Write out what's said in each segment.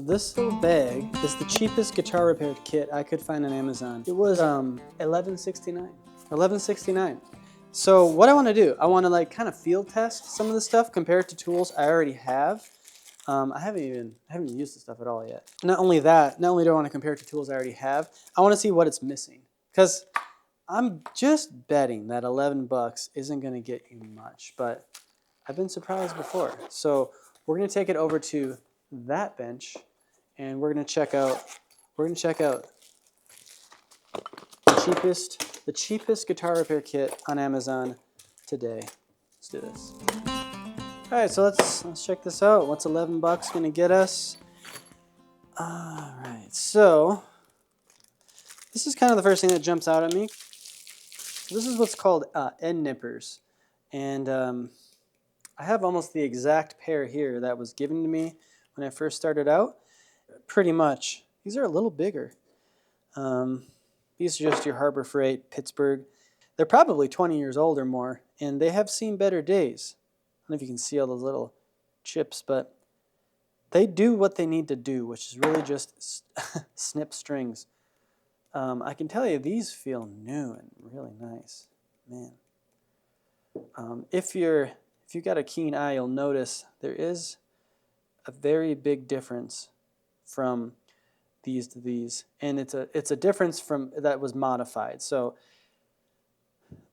This little bag is the cheapest guitar repair kit I could find on Amazon. It was $11.69. $11.69. So what I want to do, I want to like kind of field test some of the stuff compared to tools I already have. I haven't even used the stuff at all yet. Not only that, not only do I want to compare it to tools I already have, I want to see what it's missing. Because I'm just betting that 11 bucks isn't going to get you much, but I've been surprised before. So we're going to take it over to that bench, and we're going to check out the cheapest guitar repair kit on Amazon today. Let's do this. All right, so let's check this out. What's 11 bucks going to get us? All right, so this is kind of the first thing that jumps out at me. This is what's called end nippers, and I have almost the exact pair here that was given to me when I first started out. Pretty much. These are a little bigger. These are just your Harbor Freight, Pittsburgh. They're probably 20 years old or more, and they have seen better days. I don't know if you can see all those little chips, but they do what they need to do, which is really just snip strings. I can tell you these feel new and really nice. Man. If you've got a keen eye, you'll notice there is a very big difference from these to these, and it's a difference from that was modified. So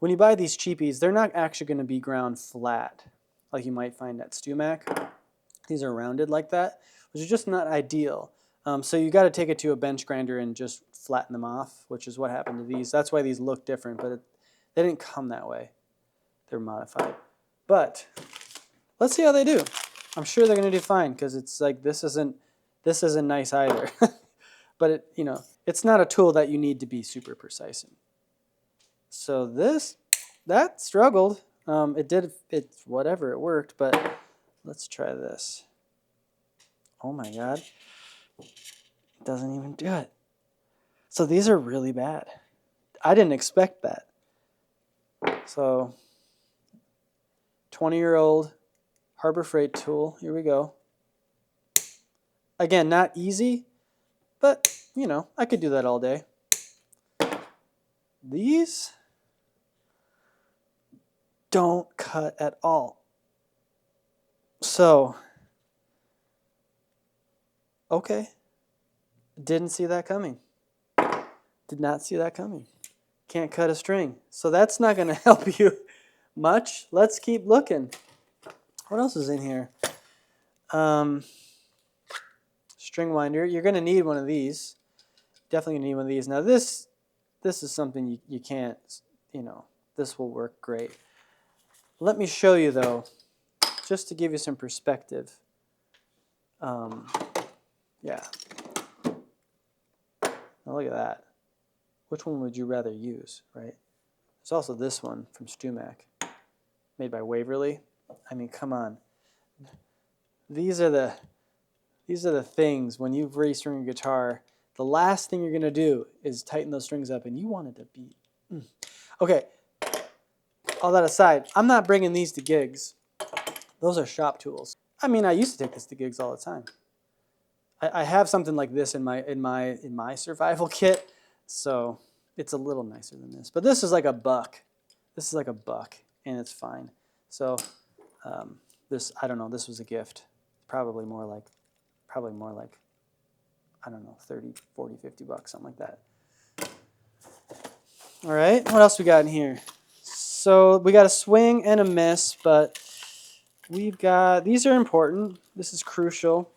when you buy these cheapies, they're not actually going to be ground flat like you might find at StewMac. These are rounded like that, which is just not ideal. So you got to take it to a bench grinder and just flatten them off, which is what happened to these. That's why these look different, but they didn't come that way. They're modified. But let's see how they do. I'm sure they're going to do fine, because it's like this isn't nice either. But it's not a tool that you need to be super precise in. So that struggled. It's whatever, it worked, but let's try this. Oh my God. It doesn't even do it. So these are really bad. I didn't expect that. So 20-year-old Harbor Freight tool. Here we go. Again, not easy, but I could do that all day. These don't cut at all. So, okay. Didn't see that coming. Did not see that coming. Can't cut a string. So that's not going to help you much. Let's keep looking. What else is in here? String winder. You're going to need one of these. Definitely going to need one of these. Now this is something you can't, this will work great. Let me show you though, just to give you some perspective. Yeah. Now look at that. Which one would you rather use, right? There's also this one from StewMac, made by Waverly. I mean, come on. These are the things when you restring a guitar, the last thing you're going to do is tighten those strings up, and you want it to be. Okay, all that aside, I'm not bringing these to gigs. Those are shop tools. I mean, I used to take this to gigs all the time. I have something like this in my survival kit, so it's a little nicer than this. But this is like $1. This is like $1, and it's fine. So this, I don't know, this was a gift. Probably more like, I don't know, 30, 40, 50 bucks, something like that. All right, what else we got in here? So we got a swing and a miss, but we've got, these are important. This is crucial.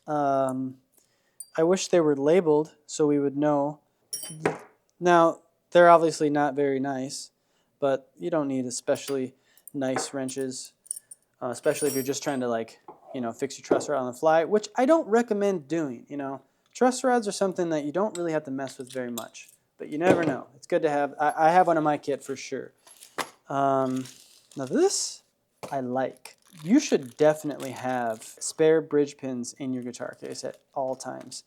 I wish they were labeled so we would know. Now, they're obviously not very nice, but you don't need especially nice wrenches, especially if you're just trying to fix your truss rod on the fly, which I don't recommend doing. Truss rods are something that you don't really have to mess with very much, but you never know. It's good to have. I have one in my kit for sure. Now this I like. You should definitely have spare bridge pins in your guitar case at all times.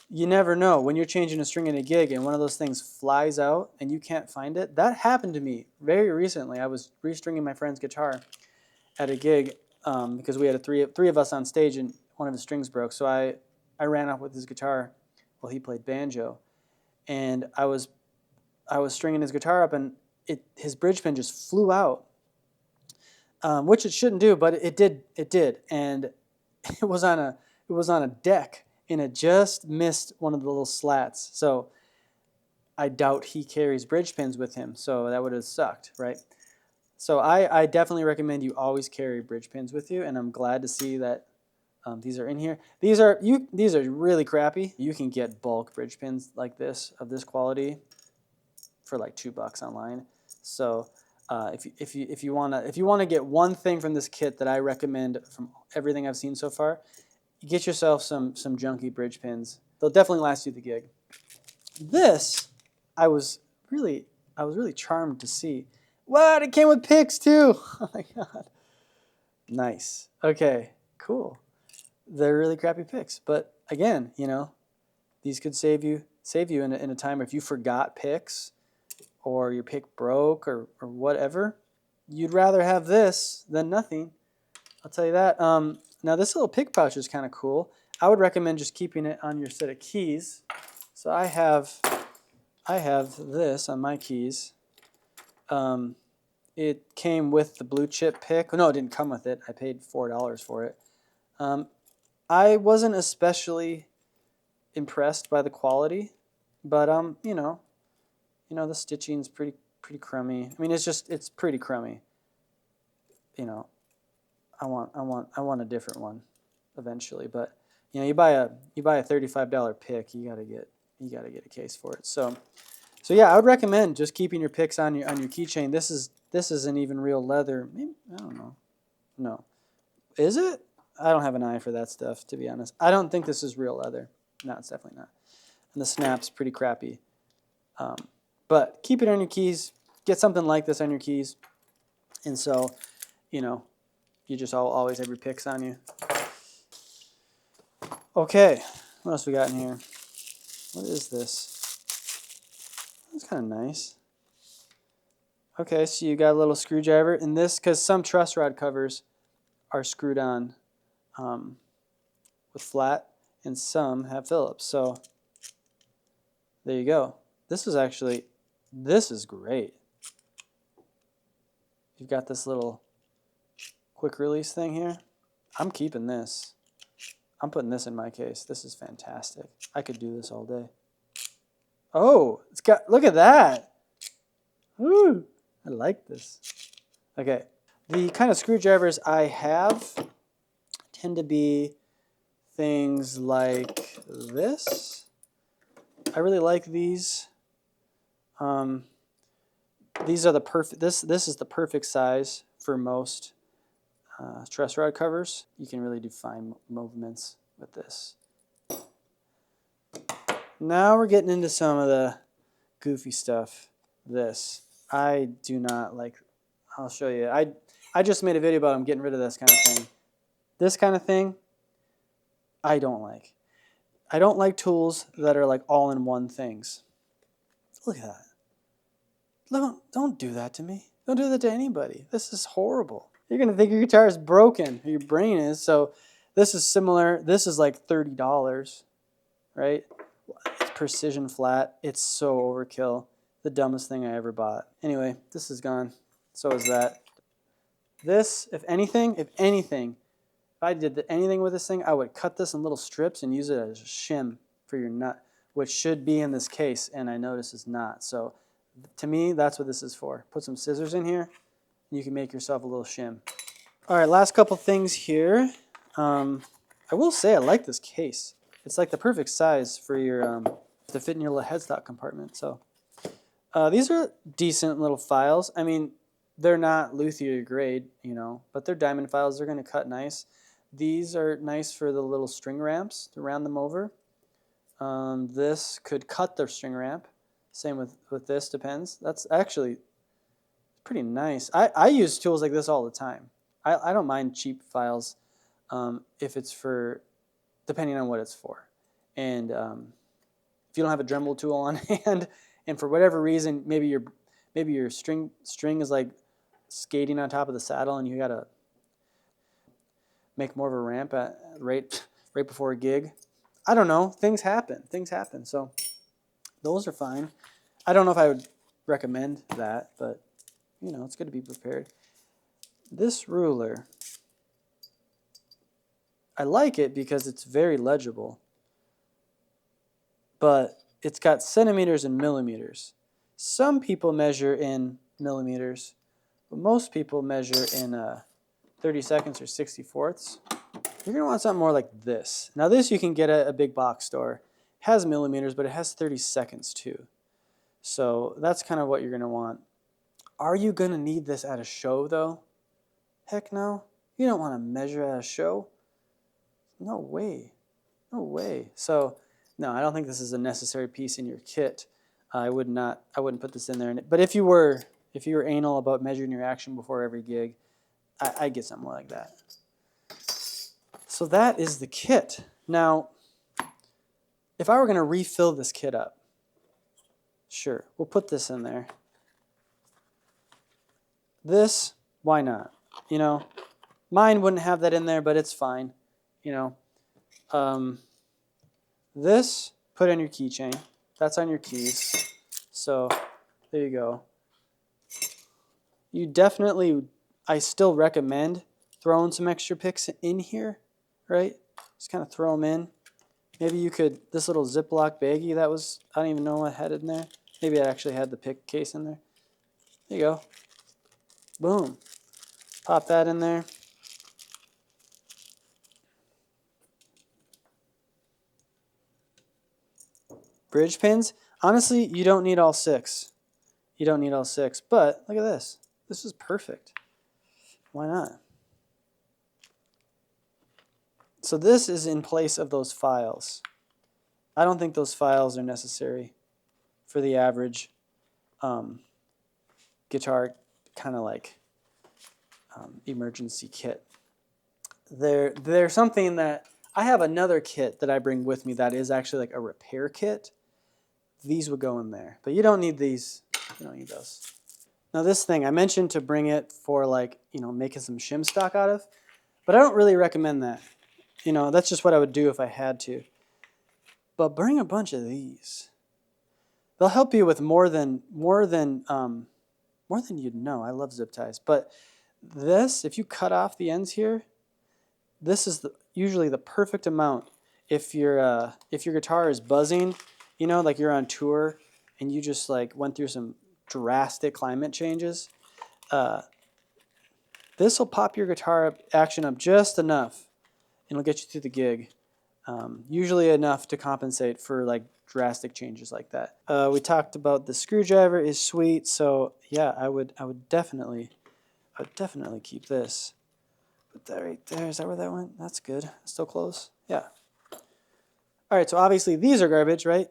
You never know when you're changing a string in a gig and one of those things flies out and you can't find it. That happened to me very recently. I was restringing my friend's guitar at a gig because we had three of us on stage, and one of his strings broke, so I ran off with his guitar while he played banjo, and I was stringing his guitar up, and his bridge pin just flew out, which it shouldn't do, but it did, and it was on a deck, and it just missed one of the little slats. So I doubt he carries bridge pins with him, so that would have sucked, right? So I definitely recommend you always carry bridge pins with you, and I'm glad to see that these are in here. These are really crappy. You can get bulk bridge pins like this, of this quality, for like $2 online. So if you wanna get one thing from this kit that I recommend from everything I've seen so far, get yourself some junky bridge pins. They'll definitely last you the gig. This I was really charmed to see. What? It came with picks too. Oh my god. Nice. Okay. Cool. They're really crappy picks, but again, you know, these could save you in a time if you forgot picks, or your pick broke, or whatever. You'd rather have this than nothing. I'll tell you that. Now this little pick pouch is kind of cool. I would recommend just keeping it on your set of keys. So I have this on my keys. It came with the blue chip pick. No, it didn't come with it. I paid $4 for it. I wasn't especially impressed by the quality, but you know, the stitching's pretty crummy. I mean, it's pretty crummy. You know, I want a different one eventually, but you know, you buy a $35 pick, you gotta get a case for it. So yeah, I would recommend just keeping your picks on your keychain. This isn't even real leather. Maybe, I don't know. No, is it? I don't have an eye for that stuff, to be honest. I don't think this is real leather. No, it's definitely not. And the snap's pretty crappy. But keep it on your keys. Get something like this on your keys. And so, you know, you just always have your picks on you. Okay, what else we got in here? What is this? That's kind of nice. Okay, so you got a little screwdriver. And this, because some truss rod covers are screwed on with flat, and some have Phillips. So there you go. This is great. You've got this little quick release thing here. I'm keeping this. I'm putting this in my case. This is fantastic. I could do this all day. Oh, look at that. Woo, I like this. Okay, the kind of screwdrivers I have tend to be things like this. I really like these. These are the perfect. This is the perfect size for most truss rod covers. You can really do fine movements with this. Now we're getting into some of the goofy stuff. This I do not like. I'll show you. I just made a video about I'm getting rid of this kind of thing. This kind of thing, I don't like. I don't like tools that are like all-in-one things. Look at that. Don't do that to me. Don't do that to anybody. This is horrible. You're going to think your guitar is broken, or your brain is. So this is similar. This is like $30, right? It's precision flat. It's so overkill. The dumbest thing I ever bought. Anyway, this is gone. So is that. This, if anything, if I did anything with this thing, I would cut this in little strips and use it as a shim for your nut, which should be in this case, and I notice it's not. So to me, that's what this is for. Put some scissors in here, and you can make yourself a little shim. All right, last couple things here. I will say I like this case. It's like the perfect size for your to fit in your little headstock compartment. So these are decent little files. I mean, they're not luthier grade, you know, but they're diamond files. They're going to cut nice. These are nice for the little string ramps to round them over. This could cut the string ramp. Same with this, depends. That's actually pretty nice. I use tools like this all the time. I don't mind cheap files if it's for, depending on what it's for. And if you don't have a Dremel tool on hand, and for whatever reason, maybe your string is like skating on top of the saddle, and you gotta make more of a ramp at rate. right before a gig. I don't know. Things happen. Things happen. So those are fine. I don't know if I would recommend that, but you know, it's good to be prepared. This ruler, I like it because it's very legible, but it's got centimeters and millimeters. Some people measure in millimeters, but most people measure in 30 seconds or 64ths. You're going to want something more like this. Now this you can get at a big box store. It has millimeters, but it has 30 seconds too. So that's kind of what you're going to want. Are you going to need this at a show though? Heck no. You don't want to measure at a show. No way. No way. So no, I don't think this is a necessary piece in your kit. I wouldn't put this in there. But if you were anal about measuring your action before every gig, I'd get something more like that. So that is the kit. Now, if I were going to refill this kit up, sure, we'll put this in there. This, why not? You know, mine wouldn't have that in there, but it's fine. You know, this, put in your keychain. That's on your keys. So there you go. You definitely, I still recommend throwing some extra picks in here, right? Just kind of throw them in. Maybe you could, this little Ziploc baggie that was, I don't even know what had in there. Maybe I actually had the pick case in there. There you go. Boom. Pop that in there. Bridge pins. Honestly, you don't need all 6. You don't need all 6. But look at this. This is perfect. Why not? So this is in place of those files. I don't think those files are necessary for the average guitar kind of like emergency kit. They're something that I have another kit that I bring with me that is actually like a repair kit. These would go in there, but you don't need these. You don't need those. Now this thing, I mentioned to bring it for like, you know, making some shim stock out of, but I don't really recommend that. You know, that's just what I would do if I had to. But bring a bunch of these. They'll help you with more than you'd know. I love zip ties, but this, if you cut off the ends here, this is usually the perfect amount. If your guitar is buzzing, you know, like you're on tour and you just like went through some drastic climate changes, this will pop your guitar action up just enough, and it'll get you through the gig. Usually enough to compensate for like drastic changes like that. We talked about the screwdriver is sweet, so yeah, I would definitely keep this. Put that right there. Is that where that went? That's good. Still close? Yeah. All right, so obviously these are garbage, right?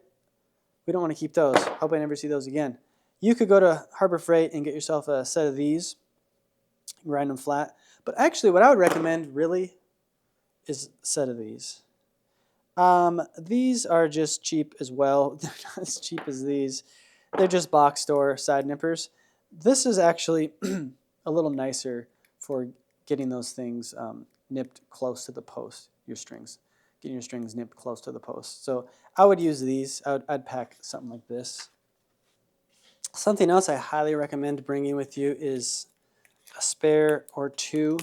We don't want to keep those. Hope I never see those again. You could go to Harbor Freight and get yourself a set of these, grind them flat. But actually what I would recommend really is a set of these. These are just cheap as well. They're not as cheap as these. They're just box store side nippers. This is actually a little nicer for getting those things nipped close to the post, your strings. Getting your strings nipped close to the post. So I would use these. I'd pack something like this. Something else I highly recommend bringing with you is a spare or 2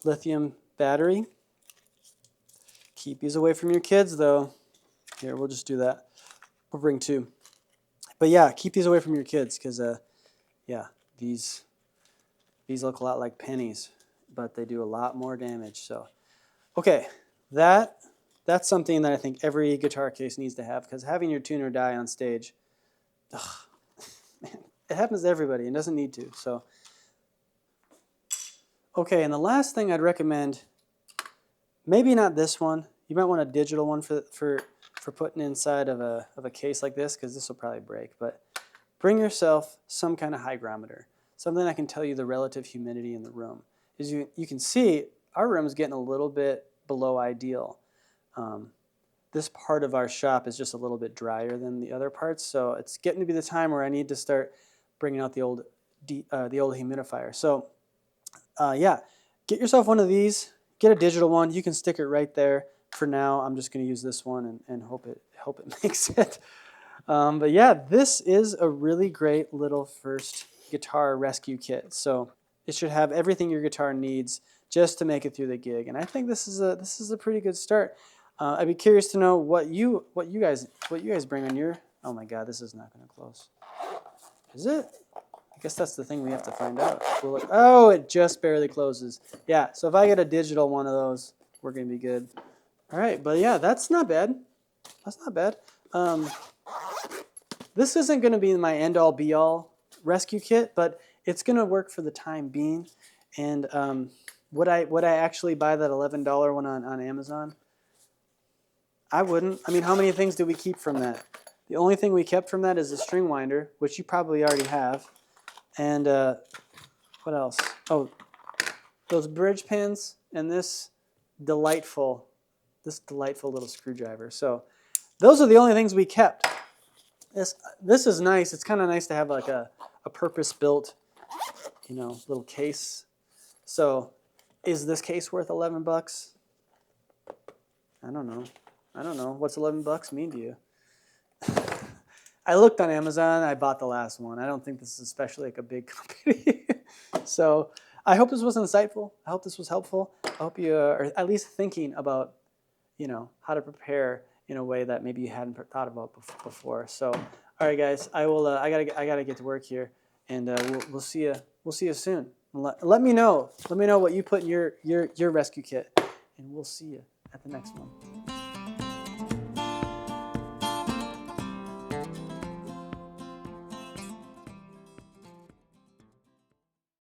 lithium battery. Keep these away from your kids though. Here, we'll just do that. We'll bring 2. But yeah, keep these away from your kids because yeah, these look a lot like pennies, but they do a lot more damage. So okay, that's something that I think every guitar case needs to have, because having your tuner die on stage, man, it happens to everybody and doesn't need to. So okay, and the last thing I'd recommend, maybe not this one. You might want a digital one for putting inside of a case like this, because this will probably break. But bring yourself some kind of hygrometer, something that can tell you the relative humidity in the room. As you can see, our room is getting a little bit below ideal. This part of our shop is just a little bit drier than the other parts, so it's getting to be the time where I need to start bringing out the old humidifier. So yeah, get yourself one of these. get a digital one. You can stick it right there. For now, I'm just going to use this one and hope it makes it. But yeah, this is a really great little first guitar rescue kit. So it should have everything your guitar needs just to make it through the gig. And I think this is a pretty good start. I'd be curious to know what you guys bring on your. Oh my God, this is not going to close. Is it? I guess that's the thing we have to find out. Oh, it just barely closes. Yeah, so if I get a digital one of those, we're going to be good. All right, but yeah, that's not bad. That's not bad. This isn't going to be my end-all, be-all rescue kit, but it's going to work for the time being. And would I actually buy that $11 one on Amazon? I wouldn't. I mean, how many things do we keep from that? The only thing we kept from that is the string winder, which you probably already have. And what else? Oh, those bridge pins and this delightful little screwdriver. So those are the only things we kept. This is nice. It's kind of nice to have like a purpose-built, little case. So is this case worth $11? I don't know. What's $11 mean to you? I looked on Amazon. I bought the last one. I don't think this is especially like a big company. So I hope this was insightful. I hope this was helpful. I hope you are at least thinking about, how to prepare in a way that maybe you hadn't thought about before. So, all right, guys, I will. I gotta get to work here, and we'll see you. We'll see you soon. Let me know. Let me know what you put in your rescue kit, and we'll see you at the next one.